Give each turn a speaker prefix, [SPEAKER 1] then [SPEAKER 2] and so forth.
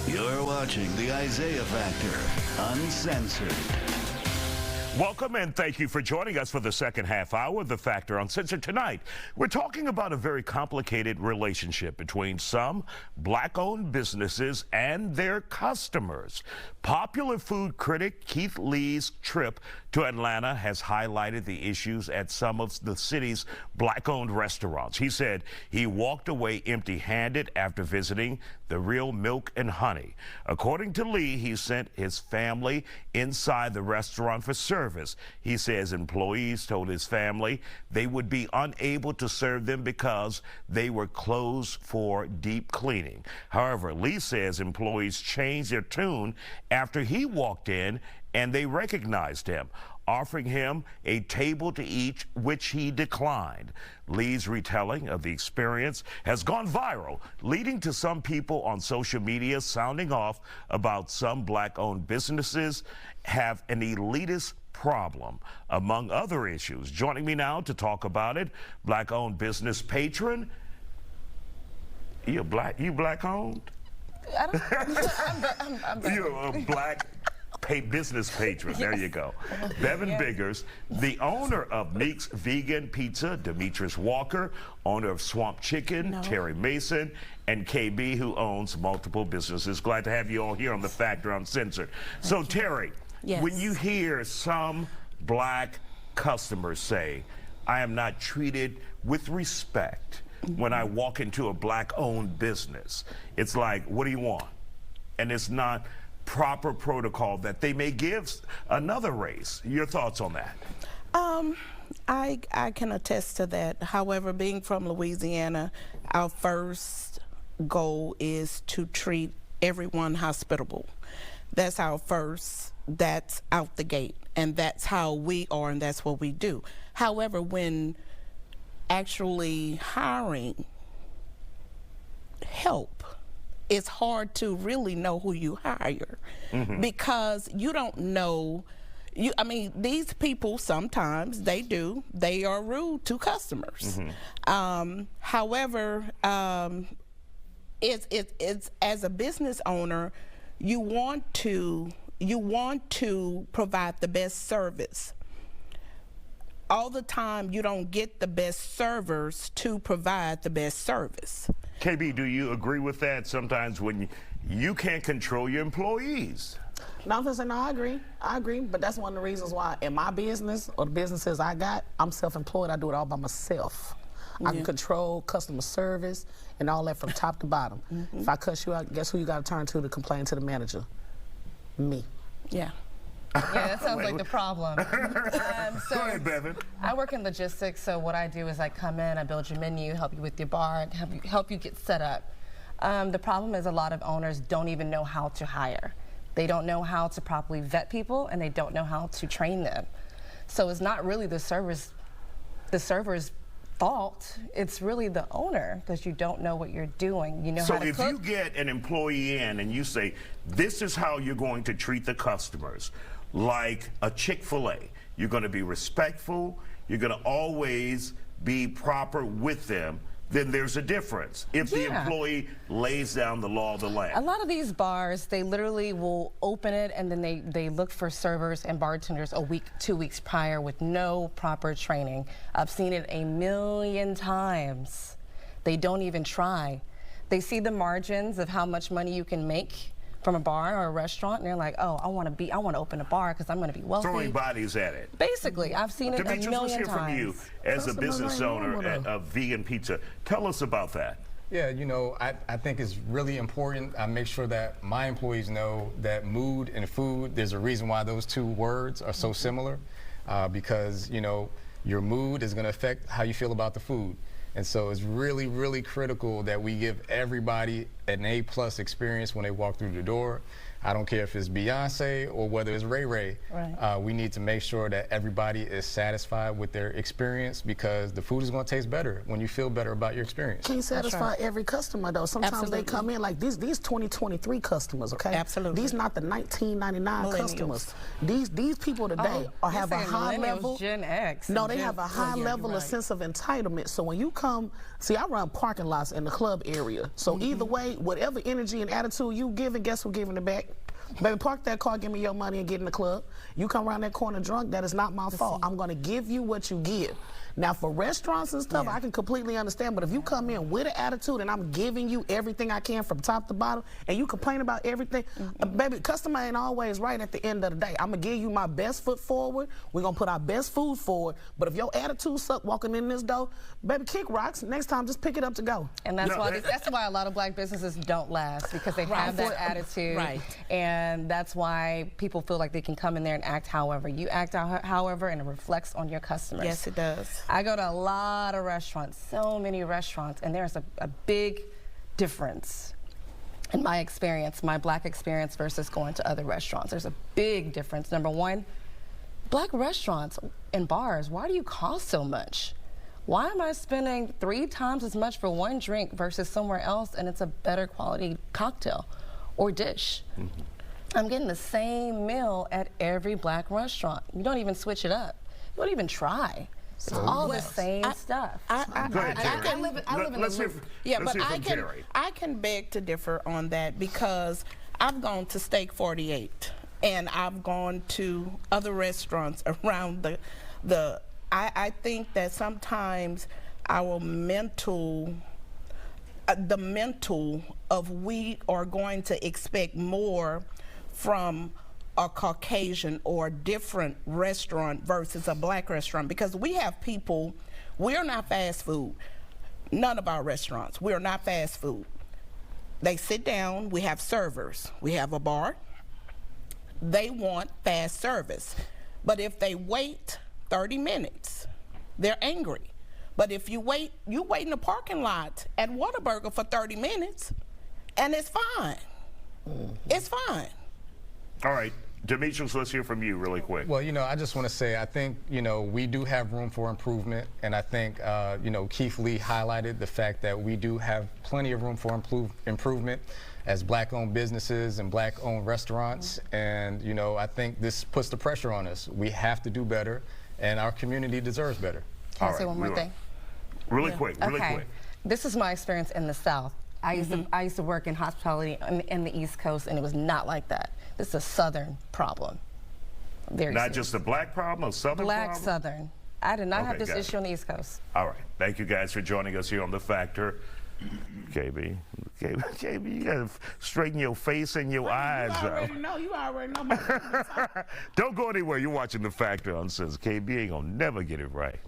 [SPEAKER 1] You're watching the Isaiah Factor, Uncensored.
[SPEAKER 2] Welcome and thank you for joining us for the second half hour of The Factor Uncensored. Tonight, we're talking about a very complicated relationship between some black-owned businesses and their customers. Popular food critic Keith Lee's trip to Atlanta has highlighted the issues at some of the city's black-owned restaurants. He said he walked away empty-handed after visiting the Real Milk and Honey. According to Lee, he sent his family inside the restaurant for service. He says employees told his family they would be unable to serve them because they were closed for deep cleaning. However, Lee says employees changed their tune after he walked in and they recognized him, offering him a table to eat, which he declined. Lee's retelling of the experience has gone viral, leading to some people on social media sounding off about some black-owned businesses have an elitist problem, among other issues. Joining me now to talk about it, black-owned business patron. You black-owned? You're a black business patron. Yes. There you go. Bevan Biggers, the owner of Meek's Vegan Pizza, Demetrius Walker, owner of Swamp Chicken, Terry Mason, and KB, who owns multiple businesses. Glad to have you all here on The Factor Uncensored. So, Terry, when you hear some black customers say, I am not treated with respect when I walk into a black-owned business, it's like, what do you want? And it's not proper protocol that they may give another race. Your thoughts on that?
[SPEAKER 3] I can attest to that. However, being from Louisiana, our first goal is to treat everyone hospitable. That's our first, that's out the gate, and that's how we are, and that's what we do. However, when actually hiring help, it's hard to really know who you hire because you don't know. I mean, these people sometimes they are rude to customers. However, it's as a business owner, you want to provide the best service. All the time, you don't get the best servers to provide the best service.
[SPEAKER 2] KB, do you agree with that? Sometimes when you can't control your employees.
[SPEAKER 4] No, I'm saying, no, I agree, but that's one of the reasons why in my business or the businesses I got, I'm self-employed, I do it all by myself. I can control customer service and all that from top to bottom. If I cuss you out, guess who you got to turn to complain to the manager? Me.
[SPEAKER 3] Yeah.
[SPEAKER 5] Yeah, that sounds like the problem.
[SPEAKER 2] Go ahead, Bevan.
[SPEAKER 5] I work in logistics, so what I do is I come in, I build your menu, help you with your bar, help you get set up. The problem is a lot of owners don't even know how to hire. They don't know how to properly vet people, and they don't know how to train them. So it's not really the server's fault. It's really the owner, because you don't know what you're doing. You know how to cook. So
[SPEAKER 2] if you get an employee in and you say, this is how you're going to treat the customers, like a Chick-fil-A, you're going to be respectful, you're going to always be proper with them, then there's a difference if the employee lays down the law of the land.
[SPEAKER 5] A lot of these bars, they literally will open it and then they look for servers and bartenders a week, 2 weeks prior with no proper training. I've seen it a million times. They don't even try. They see the margins of how much money you can make from a bar or a restaurant, and they're like, oh, I want to open a bar because I'm going to be wealthy.
[SPEAKER 2] Throwing bodies at it.
[SPEAKER 5] Basically, I've seen it a million times.
[SPEAKER 2] Let's hear from you as a business owner of Vegan Pizza. Tell us about that.
[SPEAKER 6] Yeah, you know, I think it's really important. I make sure that my employees know that mood and food, there's a reason why those two words are so similar, because, you know, your mood is going to affect how you feel about the food. And so it's really, really critical that we give everybody an A+ experience when they walk through the door. I don't care if it's Beyonce or whether it's Ray Ray. Right. We need to make sure that everybody is satisfied with their experience, because the food is going to taste better when you feel better about your experience.
[SPEAKER 4] Can't satisfy every customer though. Sometimes they come in like these 2023 customers, okay?
[SPEAKER 3] Absolutely.
[SPEAKER 4] These not the 1999 customers. These people today have a high level.
[SPEAKER 5] Gen X.
[SPEAKER 4] No, they have a high level of sense of entitlement. So when you come, see, I run parking lots in the club area. So either way, whatever energy and attitude you giving, guess who giving it back? Baby, park that car, give me your money, and get in the club. You come around that corner drunk, that is not my fault. I'm going to give you what you give. Now, for restaurants and stuff, I can completely understand, but if you come in with an attitude and I'm giving you everything I can from top to bottom, and you complain about everything, baby, customer ain't always right at the end of the day. I'm going to give you my best foot forward. We're going to put our best food forward, but if your attitude suck walking in this door, baby, kick rocks. Next time, just pick it up to go.
[SPEAKER 5] And that's why a lot of black businesses don't last, because they have that attitude.
[SPEAKER 3] Right.
[SPEAKER 5] And that's why people feel like they can come in there and act however. You act however, and it reflects on your customers.
[SPEAKER 3] Yes, it does.
[SPEAKER 5] I go to a lot of restaurants, so many restaurants, and there's a big difference in my experience, my black experience versus going to other restaurants. There's a big difference. Number one, black restaurants and bars, why do you cost so much? Why am I spending 3 times as much for one drink versus somewhere else and it's a better quality cocktail or dish? I'm getting the same meal at every black restaurant. You don't even switch it up. You don't even try. It's all the same stuff.
[SPEAKER 2] Go ahead, Terry.
[SPEAKER 5] I live in
[SPEAKER 2] Let's hear from Terry.
[SPEAKER 3] I can beg to differ on that, because I've gone to Steak 48 and I've gone to other restaurants around I think that sometimes our mental of we are going to expect more from a Caucasian or different restaurant versus a black restaurant, because we have people, we're not fast food. None of our restaurants, we're not fast food. They sit down, we have servers, we have a bar, they want fast service. But if they wait 30 minutes, they're angry. But if you wait in the parking lot at Whataburger for 30 minutes, and it's fine. It's fine.
[SPEAKER 2] All right, Demetrius, let's hear from you really quick.
[SPEAKER 6] Well, I just want to say, I think, we do have room for improvement. And I think, Keith Lee highlighted the fact that we do have plenty of room for improvement as black-owned businesses and black-owned restaurants. And, I think this puts the pressure on us. We have to do better, and our community deserves better.
[SPEAKER 5] Can I say one more thing?
[SPEAKER 2] Really quick.
[SPEAKER 5] This is my experience in the South. I used to work in hospitality in the East Coast, and it was not like that. This is a Southern problem.
[SPEAKER 2] Not just a black problem, a Southern problem?
[SPEAKER 5] Black Southern. I did not have this issue on the East Coast.
[SPEAKER 2] All right. Thank you guys for joining us here on The Factor. KB, you gotta straighten your face and your eyes out.
[SPEAKER 4] You already know my
[SPEAKER 2] Don't go anywhere. You're watching The Factor Uncensored. KB ain't gonna never get it right.